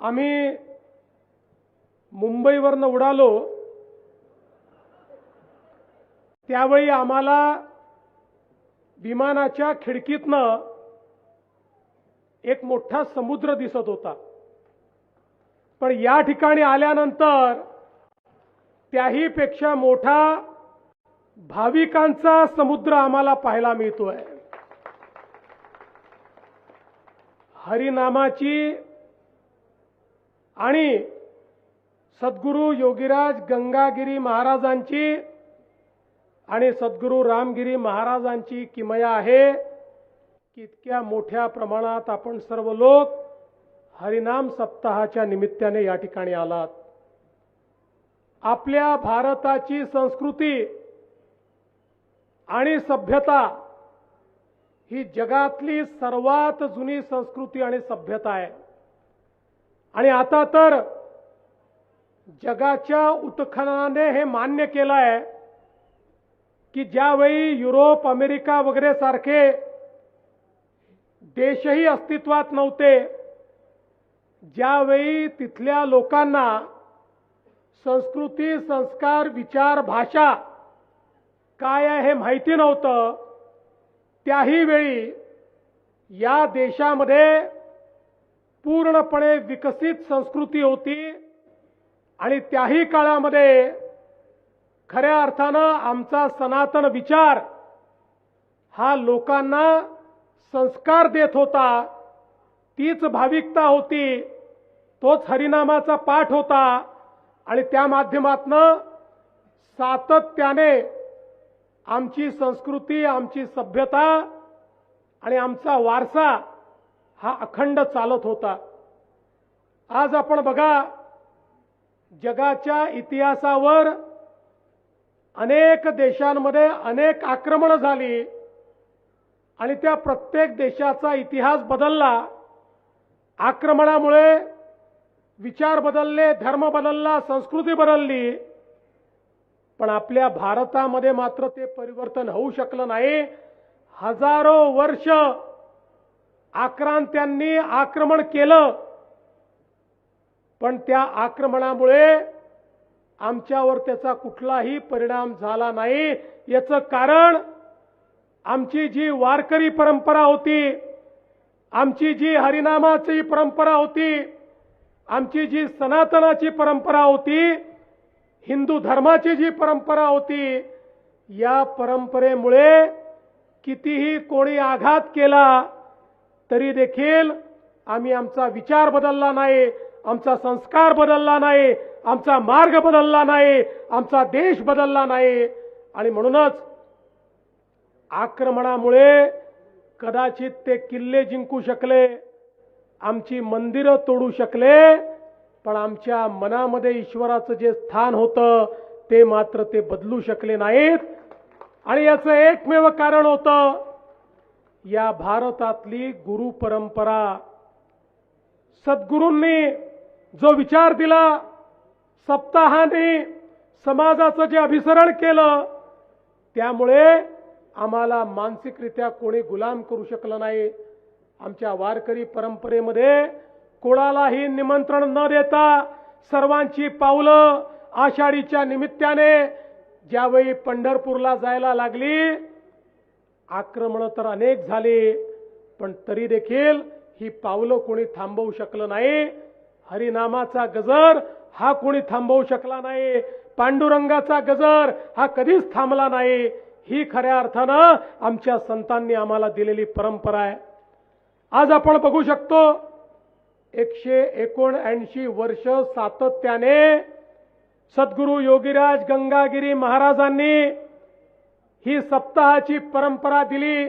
आम्ही मुंबईवरनं उडालो त्यावेळी आम्हाला विमानाच्या खिडकीतनं एक मोठा समुद्र दिसत होता, पण या ठिकाणी आल्यानंतर त्याही पेक्षा मोठा भाविकांचा समुद्र आम्हाला पाहायला मिळतोय। हरिनामाची आणि सद्गुरू योगीराज गंगागिरी महाराजांची आणि सद्गुरू रामगिरी महाराजांची किमया आहे की इतक्या मोठ्या प्रमाणात आपण सर्व लोक हरिनाम सप्ताहाच्या निमित्ताने या ठिकाणी आलात। आपल्या भारताची संस्कृती आणि सभ्यता ही जगातली सर्वात जुनी संस्कृती आणि सभ्यता आहे आणि आता तर जगाच्या उत्खननाने हे मान्य केलं आहे की ज्यावेळी युरोप, अमेरिका वगैरे सारखे देशही अस्तित्वात नव्हते, ज्यावेळी तिथल्या लोकांना संस्कृती, संस्कार, विचार, भाषा काय आहे हे माहिती नव्हतं, त्याही वेळी या देशामध्ये पूर्णपणे विकसित संस्कृती होती आणि त्याही काळामध्ये खऱ्या अर्थानं आमचा सनातन विचार हा लोकांना संस्कार देत होता, तीच भाविकता होती, तोच हरिनामाचा पाठ होता आणि त्या माध्यमातनं सातत्याने आमची संस्कृती, आमची सभ्यता आणि आमचा वारसा हा अखंड चालत होता। आज आपण बघा, जगाच्या इतिहासावर अनेक देशांमध्ये अनेक आक्रमणे झाली आणि त्या प्रत्येक देशाचा इतिहास बदलला। आक्रमणामुळे विचार बदलले, धर्म बदलला, संस्कृती बदलली, पण आपल्या भारतामध्ये मात्र ते परिवर्तन होऊ शकलं नाही। हजारो वर्ष आक्रांत्यांनी आक्रमण केलं, पण त्या आक्रमणामुळे आमच्यावर त्याचा कुठलाही परिणाम झाला नाही। याचं कारण आमची जी वारकरी परंपरा होती, आमची जी हरिनामाची परंपरा होती, आमची जी सनातनाची परंपरा होती, हिंदू धर्माची जी परंपरा होती, या परंपरेमुळे कितीही कोणी आघात केला तरी देखील आम्ही आमचा विचार बदलला नाही, आमचा संस्कार बदलला नाही, आमचा मार्ग बदलला नाही, आमचा देश बदलला नाही। आणि म्हणूनच आक्रमणामुळे कदाचित ते किल्ले जिंकू शकले, आमची मंदिरं तोडू शकले, पण आमच्या मनामध्ये ईश्वराचं जे स्थान होतं ते मात्र ते बदलू शकले नाहीत। आणि याचं एकमेव कारण होतं या भारतातली गुरु परंपरा। सद्गुरूंनी जो विचार दिला, सप्ताहाने समाजाचं जे अभिसरण केलं, त्यामुळे आम्हाला मानसिकरित्या कोणी गुलाम करू शकलं नाही। आमच्या वारकरी परंपरेमध्ये कोणालाही निमंत्रण न देता सर्वांची पावलं आषाढीच्या निमित्ताने ज्यावेळी पंढरपूरला जायला लागली, आक्रमण तर अनेक झाली, पण तरी देखील ही पावलं कोणी थांबवू शकलं नाही। हरिनामाचा गजर हा कोणी थांबवू शकला नाही, पांडुरंगाचा गजर हा कधीच थांबला नाही। ही खऱ्या अर्थानं आमच्या संतांनी आम्हाला दिलेली परंपरा आहे। आज आपण बघू शकतो 179 वर्ष सातत्याने सद्गुरू योगीराज गंगागिरी महाराजांनी ही सप्ताहाची परंपरा दिली।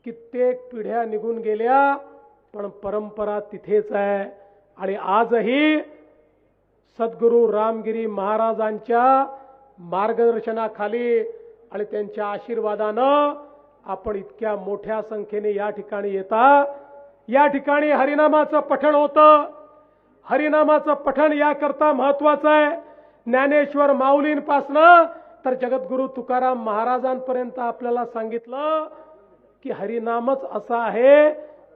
कित्येक पिढ्या निघून गेल्या, पण परंपरा तिथेच आहे आणि आजही सद्गुरू रामगिरी महाराजांच्या मार्गदर्शनाखाली आणि त्यांच्या आशीर्वादानं आपण इतक्या मोठ्या संख्येने या ठिकाणी येता। या ठिकाणी हरिनामाचं पठण होतं। हरिनामाचं पठण याकरता महत्त्वाचं आहे, ज्ञानेश्वर माऊलींपासनं तर जगद्गुरू तुकाराम महाराजांपर्यंत आपल्याला सांगितलं की हरिनामच असा आहे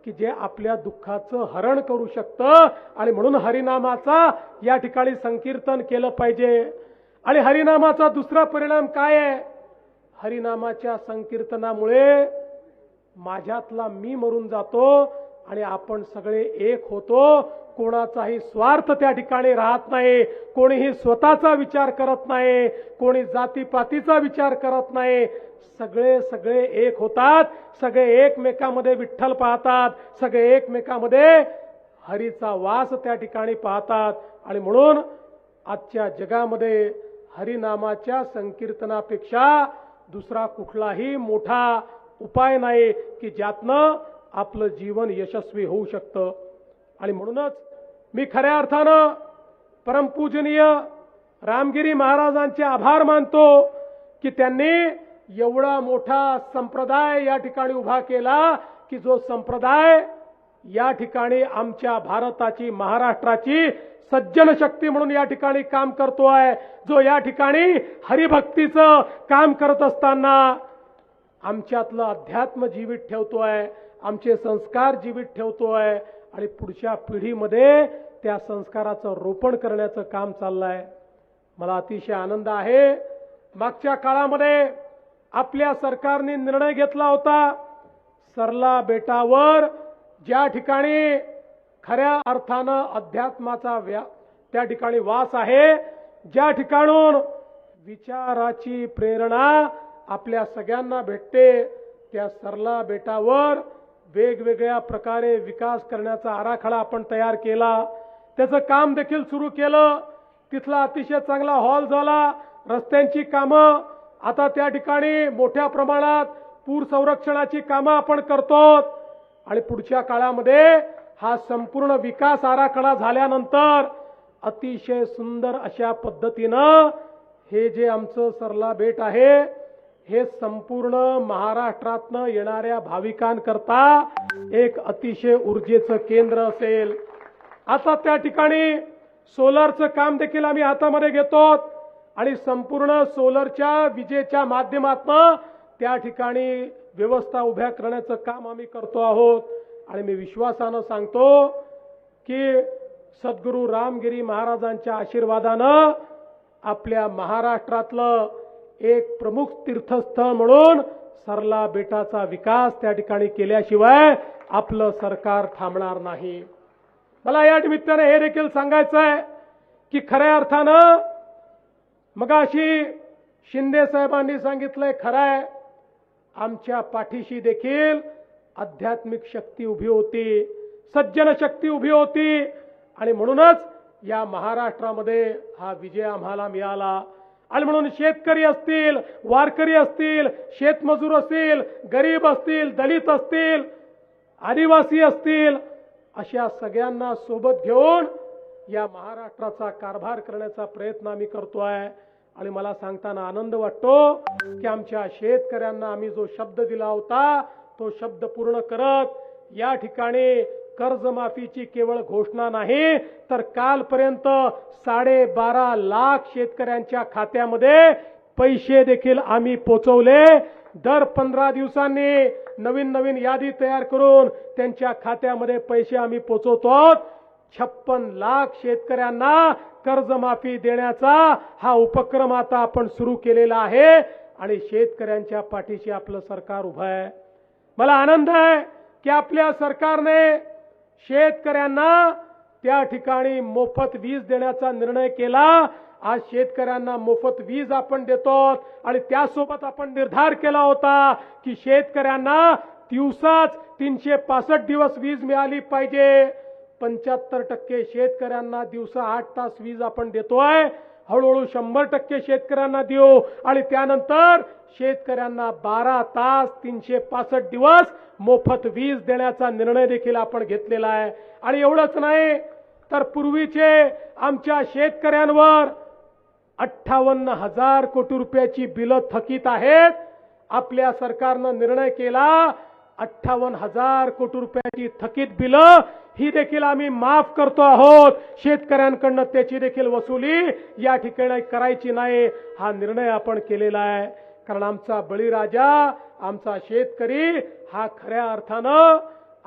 की जे आपल्या दुःखाचं हरण करू शकतं, आणि म्हणून हरिनामाचा या ठिकाणी संकीर्तन केलं पाहिजे. आणि हरिनामाचा दुसरा परिणाम काय आहे? हरिनामाच्या संकीर्तनामुळे माझ्यातला मी मरून जातो आणि आपण सगळे एक होतो. कोणाचाही स्वार्थ त्या ठिकाणी राहत नाही, कोणीही स्वतःचा विचार करत नाही, कोणी जातीपातीचा विचार करत नाही. सगळे एक होतात, सगळे एकमेकांमध्ये विठ्ठल पाहतात, सगळे एकमेकांमध्ये हरीचा वास त्या ठिकाणी पाहतात. आणि म्हणून आजच्या जगामध्ये हरिनामाच्या संकीर्तनापेक्षा दुसरा कुठलाही मोठा उपाय नाही की ज्यातनं आपलं जीवन यशस्वी होऊ शकतं. आणि म्हणूनच मी खऱ्या अर्थानं परमपूजनीय रामगिरी महाराजांचे आभार मानतो की त्यांनी एवढा मोठा संप्रदाय या ठिकाणी उभा केला, की जो संप्रदाय या ठिकाणी आमच्या भारताची, महाराष्ट्राची सज्जन शक्ती म्हणून या ठिकाणी काम करतो आहे, जो या ठिकाणी हरिभक्तीचं काम करत असताना आमच्यातलं अध्यात्म जीवित ठेवतोय, आमचे संस्कार जीवित ठेवतोय आणि पुढच्या पिढीमध्ये त्या संस्काराचं रोपण करण्याचं काम चाललंय. मला अतिशय आनंद आहे. मागच्या काळामध्ये आपल्या सरकारने निर्णय घेतला होता, सरला बेटावर ज्या ठिकाणी खऱ्या अर्थानं अध्यात्माचा त्या ठिकाणी वास आहे, ज्या ठिकाणून विचाराची प्रेरणा आपल्या सगळ्यांना भेटते, त्या सरला बेटावर वेगवेगळ्या प्रकारे विकास करण्याचा आराखडा आपण तयार केला. त्याचं काम देखील सुरू केलं. तिथला अतिशय चांगला हॉल झाला. रस्त्यांची कामं आता त्या ठिकाणी मोठ्या प्रमाणात पूर संरक्षणाची कामं आपण करतो. आणि पुढच्या काळामध्ये हा संपूर्ण विकास आराखडा झाल्यानंतर अतिशय सुंदर अशा पद्धतीनं हे जे आमचं सरला बेट आहे, हे संपूर्ण महाराष्ट्रातनं येणाऱ्या भाविकांकरता एक अतिशय ऊर्जेचं केंद्र असेल. आता त्या ठिकाणी सोलरचं काम देखील आम्ही हातामध्ये घेतो आणि संपूर्ण सोलरच्या विजेच्या माध्यमातून त्या ठिकाणी व्यवस्था उभ्या करण्याचं काम आम्ही करतो आहोत. आणि मी विश्वासानं सांगतो की सद्गुरू रामगिरी महाराजांच्या आशीर्वादानं आपल्या महाराष्ट्रातलं एक प्रमुख तीर्थस्थळ म्हणून सरला बेटाचा विकास त्या ठिकाणी केल्याशिवाय आपलं सरकार थांबणार नाही. मला या निमित्ताने हे देखील सांगायचं आहे की खऱ्या अर्थानं मगाशी शिंदे साहेबांनी सांगितलंय, खरं आहे, आमच्या पाठीशी देखील आध्यात्मिक शक्ती उभी होती, सज्जन शक्ती उभी होती. आणि म्हणूनच या महाराष्ट्रामध्ये हा विजय आम्हाला मिळाला. आणि म्हणून शेतकरी असतील, वारकरी असतील, शेतमजूर असतील, गरीब असतील, दलित असतील, आदिवासी असतील, अशा सगळ्यांना सोबत घेऊन या महाराष्ट्राचा कारभार करण्याचा प्रयत्न आम्ही करतोय. आणि मला सांगताना आनंद वाटतो की आमच्या शेतकऱ्यांना आम्ही जो शब्द दिला होता तो शब्द पूर्ण करत या ठिकाणी कर्जमाफीची केवळ घोषणा नाही तर कालपर्यंत 12.5 लाख शेतकऱ्यांच्या खात्यामध्ये पैसे देखील आम्ही पोहोचवले. दर 15 दिवसांनी नवीन यादी तयार करून त्यांच्या खात्यामध्ये पैसे आम्ही पोहोचवतो. 56 लाख शेतकऱ्यांना कर्जमाफी देण्याचा हा उपक्रम आता आपण सुरू केलेला आहे आणि शेतकऱ्यांच्या पाठीशी आपलं सरकार उभं आहे. मला आनंद आहे की आपल्या सरकारने शेतकऱ्यांना त्या ठिकाणी मोफत वीज देण्याचा निर्णय केला. आज शेतकऱ्यांना मोफत वीज आपण देतो आणि त्यासोबत आपण निर्धार केला होता की शेतकऱ्यांना दिवसाच 365 दिवस वीज मिळाली पाहिजे. 75% शेतकऱ्यांना दिवसा 8 तास वीज आपण देतोय. हळूहळू 100% शेतकऱ्यांना देऊ आणि त्यानंतर शेतकऱ्यांना 12 तास 365 दिवस मोफत वीज देण्याचा निर्णय देखील आपण घेतलेला आहे. आणि एवढंच नाही तर पूर्वीचे आमच्या शेतकऱ्यांवर 58,000 कोटी रुपयाची बिलं थकीत आहेत. आपल्या सरकारनं निर्णय केला 58,000 कोटी रुपयाची थकीत बिलं ही देखील आम्ही माफ करतो आहोत. शेतकऱ्यांकडनं त्याची देखील वसुली या ठिकाणी करायची नाही हा निर्णय आपण केलेला आहे. कारण आमचा बळीराजा, आमचा शेतकरी हा खऱ्या अर्थानं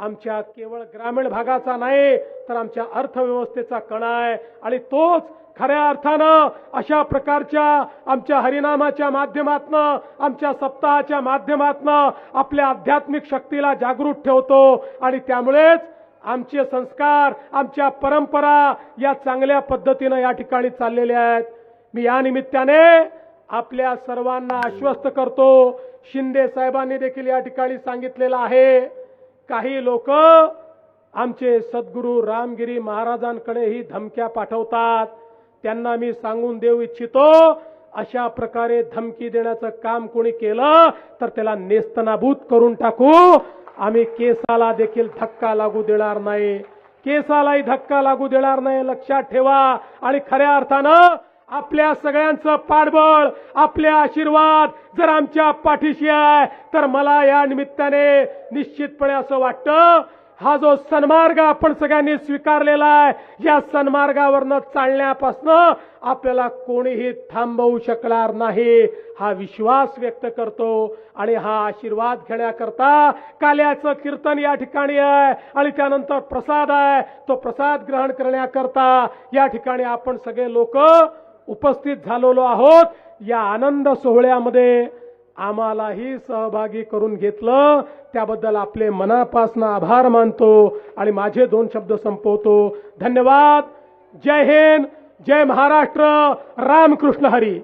आमच्या केवळ ग्रामीण भागाचा नाही तर आमच्या अर्थव्यवस्थेचा कणा आहे आणि तोच खऱ्या अर्थानं अशा प्रकारच्या आमच्या हरिनामाच्या माध्यमातनं आमच्या सप्ताहाच्या माध्यमातनं आपल्या आध्यात्मिक शक्तीला जागृत ठेवतो आणि त्यामुळेच आमचे संस्कार आमच्या परंपरा या चांगल्या पद्धतीनं या ठिकाणी चाललेल्या आहेत। मी या निमित्ताने आपल्या सर्वांना आश्वस्त करतो, शिंदे साहेबांनी देखील या ठिकाणी सांगितलेलं आहे, काही लोक आमचे सद्गुरू रामगिरी महाराजांकडेही धमक्या पाठवतात। त्यांना मी सांगून देऊ इच्छितो, अशा प्रकारे धमकी देण्याचं काम कोणी केलं तर त्याला नेस्तनाबूत करून टाकू। आम्ही केसाला देखील धक्का लागू देणार नाही, केसालाही धक्का लागू देणार नाही, लक्षात ठेवा। आणि खऱ्या अर्थानं आपल्या सगळ्यांचं पाठबळ, आपले आशीर्वाद जर आमच्या पाठीशी आहे तर मला या निमित्ताने निश्चितपणे असं वाटतं, हा जो सन्मार्ग आपण सगळ्यांनी स्वीकारलेला आहे, या सन्मार्गावरनं चालण्यापासून आपल्याला कोणीही थांबवू शकणार नाही, हा विश्वास व्यक्त करतो। आणि हा आशीर्वाद घेण्याकरता काल्याचं कीर्तन या ठिकाणी आहे आणि त्यानंतर प्रसाद आहे, तो प्रसाद ग्रहण करण्याकरता या ठिकाणी आपण सगळे लोक उपस्थित झालेलो आहोत। या आनंद सोहळ्यामध्ये आम्हालाही सहभागी करून घेतलं, त्याबद्दल आपले मनापासून आभार मानतो आणि माझे 2 शब्द संपवतो। धन्यवाद। जय हिंद, जय महाराष्ट्र, रामकृष्ण हरी।